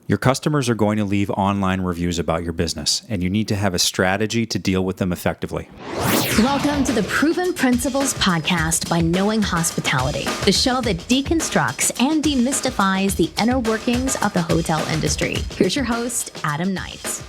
Your customers are going to leave online reviews about your business, and you need to have a strategy to deal with them effectively. Welcome to the Proven Principles podcast by Knowing Hospitality, the show that deconstructs and demystifies the inner workings of the hotel industry. Here's your host, Adam Knight.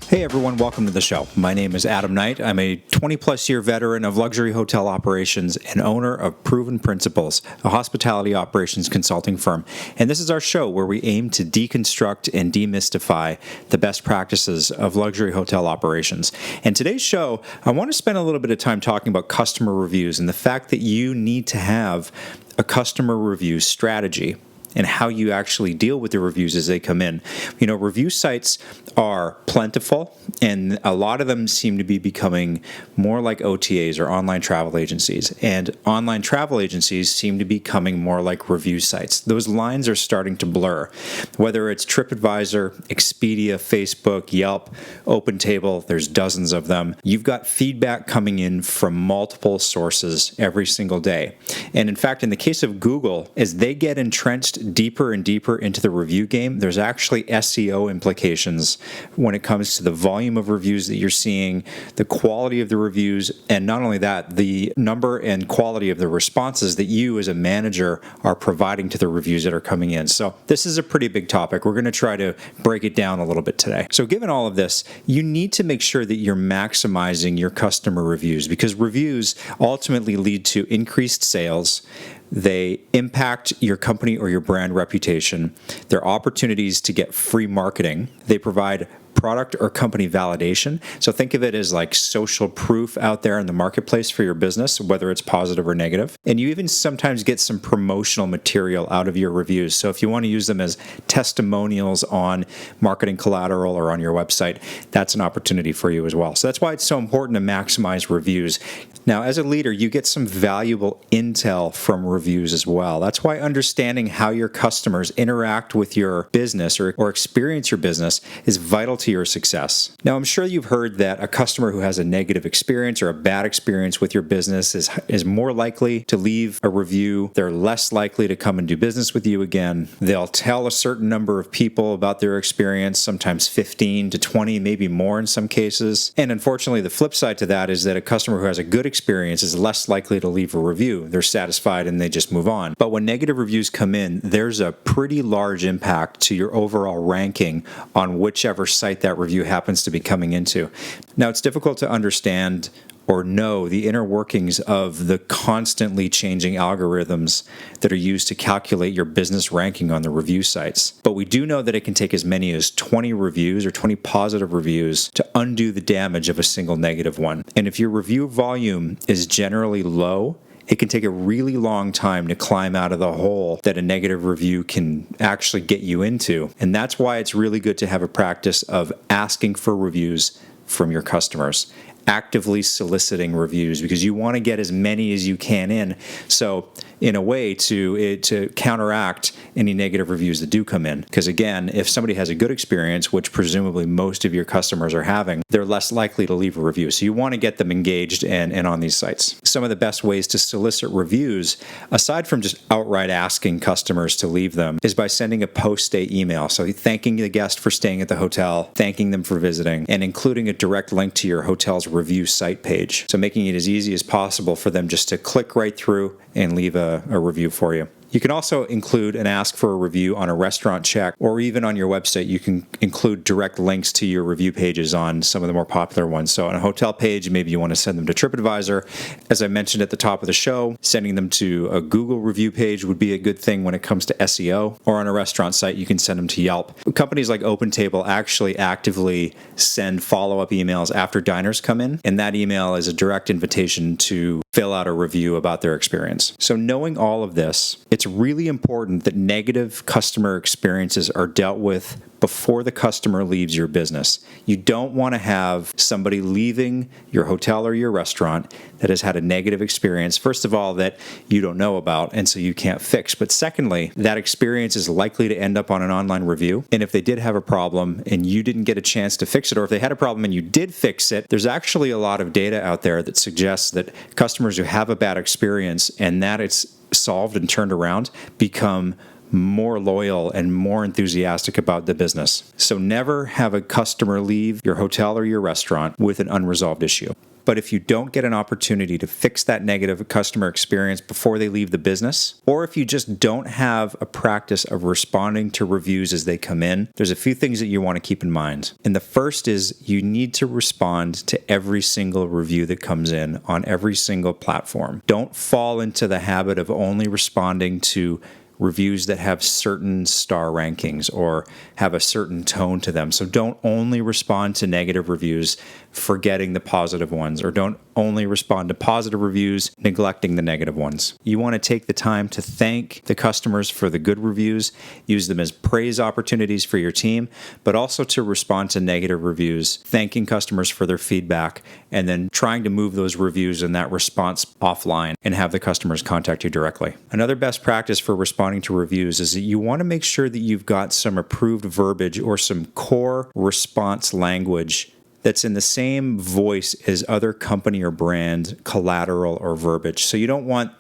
Hey everyone, welcome to the show. My name is Adam Knight. I'm a 20-plus year veteran of luxury hotel operations and owner of Proven Principles, a hospitality operations consulting firm. And this is our show where we aim to deconstruct and demystify the best practices of luxury hotel operations. And today's show, I want to spend a little bit of time talking about customer reviews and the fact that you need to have a customer review strategy and how you actually deal with the reviews as they come in. You know, review sites are plentiful, and a lot of them seem to be becoming more like OTAs or online travel agencies. And online travel agencies seem to be becoming more like review sites. Those lines are starting to blur. Whether it's TripAdvisor, Expedia, Facebook, Yelp, OpenTable, there's dozens of them. You've got feedback coming in from multiple sources every single day. And in fact, in the case of Google, as they get entrenched deeper and deeper into the review game, there's actually SEO implications when it comes to the volume of reviews that you're seeing, the quality of the reviews, and not only that, the number and quality of the responses that you as a manager are providing to the reviews that are coming in. So this is a pretty big topic. We're going to try to break it down a little bit today. So given all of this, you need to make sure that you're maximizing your customer reviews, because reviews ultimately lead to increased sales. They impact your company or your brand reputation. They're opportunities to get free marketing. They provide product or company validation. So think of it as like social proof out there in the marketplace for your business, whether it's positive or negative. And you even sometimes get some promotional material out of your reviews. So if you want to use them as testimonials on marketing collateral or on your website, that's an opportunity for you as well. So that's why it's so important to maximize reviews. Now, as a leader, you get some valuable intel from reviews as well. That's why understanding how your customers interact with your business or experience your business is vital to your success. Now, I'm sure you've heard that a customer who has a negative experience or a bad experience with your business is more likely to leave a review. They're less likely to come and do business with you again. They'll tell a certain number of people about their experience, sometimes 15 to 20, maybe more in some cases. And unfortunately, the flip side to that is that a customer who has a good experience is less likely to leave a review. They're satisfied and they just move on. But when negative reviews come in, there's a pretty large impact to your overall ranking on whichever site that review happens to be coming into. Now, it's difficult to understand or know the inner workings of the constantly changing algorithms that are used to calculate your business ranking on the review sites. But we do know that it can take as many as 20 reviews or 20 positive reviews to undo the damage of a single negative one. And if your review volume is generally low, it can take a really long time to climb out of the hole that a negative review can actually get you into. And that's why it's really good to have a practice of asking for reviews from your customers, actively soliciting reviews, because you want to get as many as you can in. So in a way to counteract any negative reviews that do come in. Because again, if somebody has a good experience, which presumably most of your customers are having, they're less likely to leave a review. So you want to get them engaged and on these sites. Some of the best ways to solicit reviews, aside from just outright asking customers to leave them, is by sending a post-stay email. So thanking the guest for staying at the hotel, thanking them for visiting, and including a direct link to your hotel's review site page. So making it as easy as possible for them just to click right through and leave a review for you. You can also include an ask for a review on a restaurant check, or even on your website, you can include direct links to your review pages on some of the more popular ones. So on a hotel page, maybe you want to send them to TripAdvisor. As I mentioned at the top of the show, sending them to a Google review page would be a good thing when it comes to SEO. Or on a restaurant site, you can send them to Yelp. Companies like OpenTable actually actively send follow-up emails after diners come in, and that email is a direct invitation to fill out a review about their experience. So knowing all of this, it's really important that negative customer experiences are dealt with before the customer leaves your business. You don't want to have somebody leaving your hotel or your restaurant that has had a negative experience, first of all, that you don't know about and so you can't fix. But secondly, that experience is likely to end up on an online review. And if they did have a problem and you didn't get a chance to fix it, or if they had a problem and you did fix it, there's actually a lot of data out there that suggests that customers who have a bad experience and that it's solved and turned around become more loyal and more enthusiastic about the business. So never have a customer leave your hotel or your restaurant with an unresolved issue. But if you don't get an opportunity to fix that negative customer experience before they leave the business, or if you just don't have a practice of responding to reviews as they come in, there's a few things that you want to keep in mind. And the first is you need to respond to every single review that comes in on every single platform. Don't fall into the habit of only responding to reviews that have certain star rankings or have a certain tone to them. So don't only respond to negative reviews, forgetting the positive ones, or don't only respond to positive reviews, neglecting the negative ones. You want to take the time to thank the customers for the good reviews, use them as praise opportunities for your team, but also to respond to negative reviews, thanking customers for their feedback, and then trying to move those reviews and that response offline and have the customers contact you directly. Another best practice for responding to reviews is that you want to make sure that you've got some approved verbiage or some core response language that's in the same voice as other company or brand collateral or verbiage. So you don't want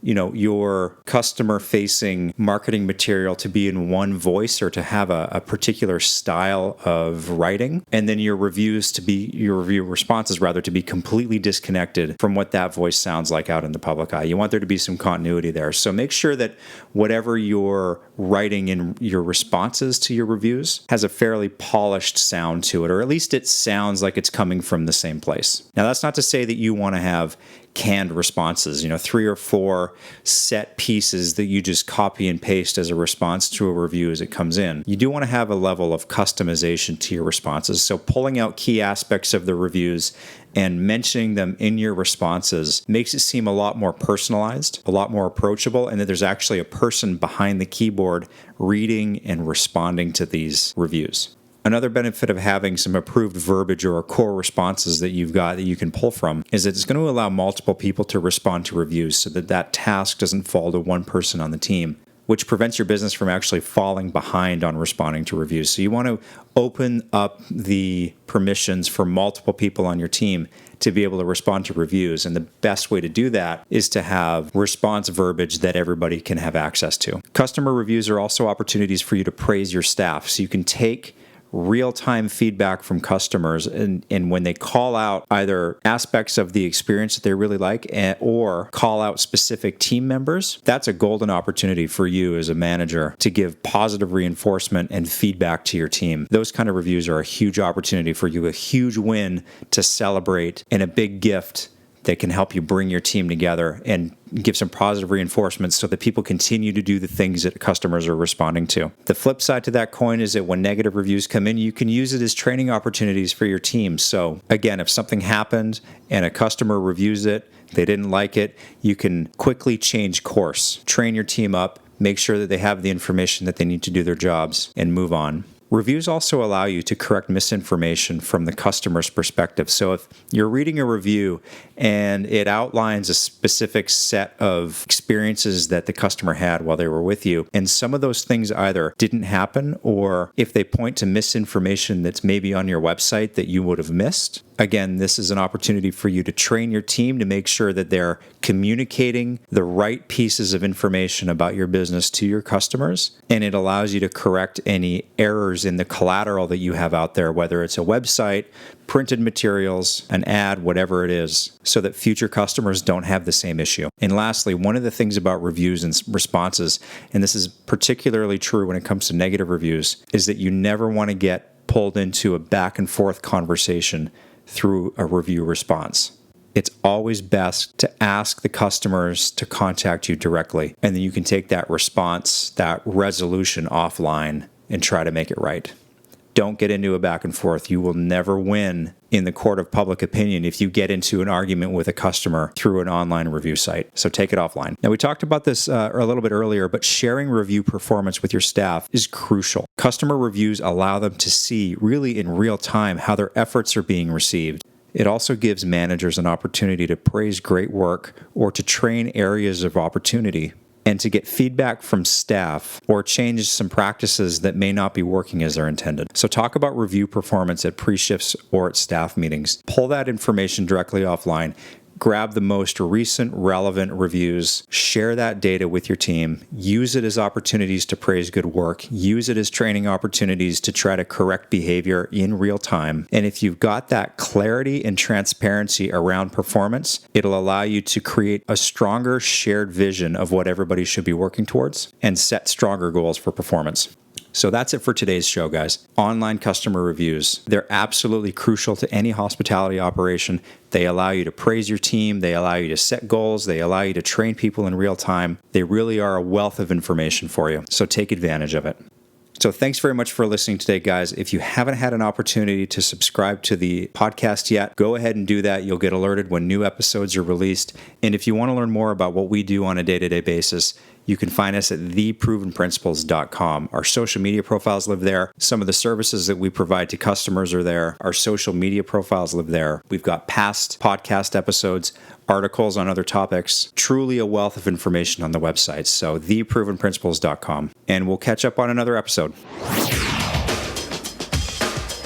your customer-facing marketing material to be in one voice or to have a particular style of writing, and then your review responses to be completely disconnected from what that voice sounds like out in the public eye. You want there to be some continuity there. So make sure that whatever you're writing in your responses to your reviews has a fairly polished sound to it, or at least it sounds like it's coming from the same place. Now, that's not to say that you want to have canned responses, 3 or 4 set pieces that you just copy and paste as a response to a review as it comes in. You do want to have a level of customization to your responses. So pulling out key aspects of the reviews and mentioning them in your responses makes it seem a lot more personalized, a lot more approachable, and that there's actually a person behind the keyboard reading and responding to these reviews. Another benefit of having some approved verbiage or core responses that you've got that you can pull from is that it's going to allow multiple people to respond to reviews so that that task doesn't fall to one person on the team, which prevents your business from actually falling behind on responding to reviews. So you want to open up the permissions for multiple people on your team to be able to respond to reviews. And the best way to do that is to have response verbiage that everybody can have access to. Customer reviews are also opportunities for you to praise your staff. So you can take real-time feedback from customers, and when they call out either aspects of the experience that they really like or call out specific team members, that's a golden opportunity for you as a manager to give positive reinforcement and feedback to your team. Those kind of reviews are a huge opportunity for you, a huge win to celebrate, and a big gift that can help you bring your team together and give some positive reinforcements so that people continue to do the things that customers are responding to. The flip side to that coin is that when negative reviews come in, you can use it as training opportunities for your team. So again, if something happened and a customer reviews it, they didn't like it, you can quickly change course, train your team up, make sure that they have the information that they need to do their jobs, and move on. Reviews also allow you to correct misinformation from the customer's perspective. So if you're reading a review and it outlines a specific set of experiences that the customer had while they were with you, and some of those things either didn't happen, or if they point to misinformation that's maybe on your website that you would have missed, again, this is an opportunity for you to train your team to make sure that they're communicating the right pieces of information about your business to your customers, and it allows you to correct any errors in the collateral that you have out there, whether it's a website, printed materials, an ad, whatever it is, so that future customers don't have the same issue. And lastly, one of the things about reviews and responses, and this is particularly true when it comes to negative reviews, is that you never want to get pulled into a back and forth conversation through a review response. It's always best to ask the customers to contact you directly, and then you can take that response, that resolution offline, and try to make it right. Don't get into a back and forth. You will never win in the court of public opinion if you get into an argument with a customer through an online review site. So take it offline. Now, we talked about this a little bit earlier, but sharing review performance with your staff is crucial. Customer reviews allow them to see really in real time how their efforts are being received. It also gives managers an opportunity to praise great work or to train areas of opportunity, and to get feedback from staff or change some practices that may not be working as they're intended. So talk about review performance at pre-shifts or at staff meetings. Pull that information directly offline. grab the most recent relevant reviews, share that data with your team, use it as opportunities to praise good work, use it as training opportunities to try to correct behavior in real time. And if you've got that clarity and transparency around performance, it'll allow you to create a stronger shared vision of what everybody should be working towards and set stronger goals for performance. So that's it for today's show, guys. Online customer reviews. They're absolutely crucial to any hospitality operation. They allow you to praise your team. They allow you to set goals. They allow you to train people in real time. They really are a wealth of information for you. So take advantage of it. So thanks very much for listening today, guys. If you haven't had an opportunity to subscribe to the podcast yet, go ahead and do that. You'll get alerted when new episodes are released. And if you want to learn more about what we do on a day-to-day basis, you can find us at theprovenprinciples.com. Our social media profiles live there. Some of the services that we provide to customers are there. Our social media profiles live there. We've got past podcast episodes, articles on other topics, truly a wealth of information on the website. So theprovenprinciples.com. And we'll catch up on another episode.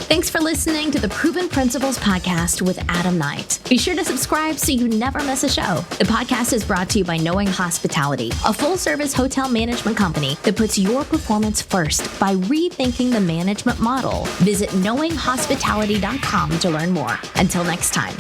Thanks for listening to the Proven Principles Podcast with Adam Knight. Be sure to subscribe so you never miss a show. The podcast is brought to you by Knowing Hospitality, a full-service hotel management company that puts your performance first by rethinking the management model. Visit knowinghospitality.com to learn more. Until next time.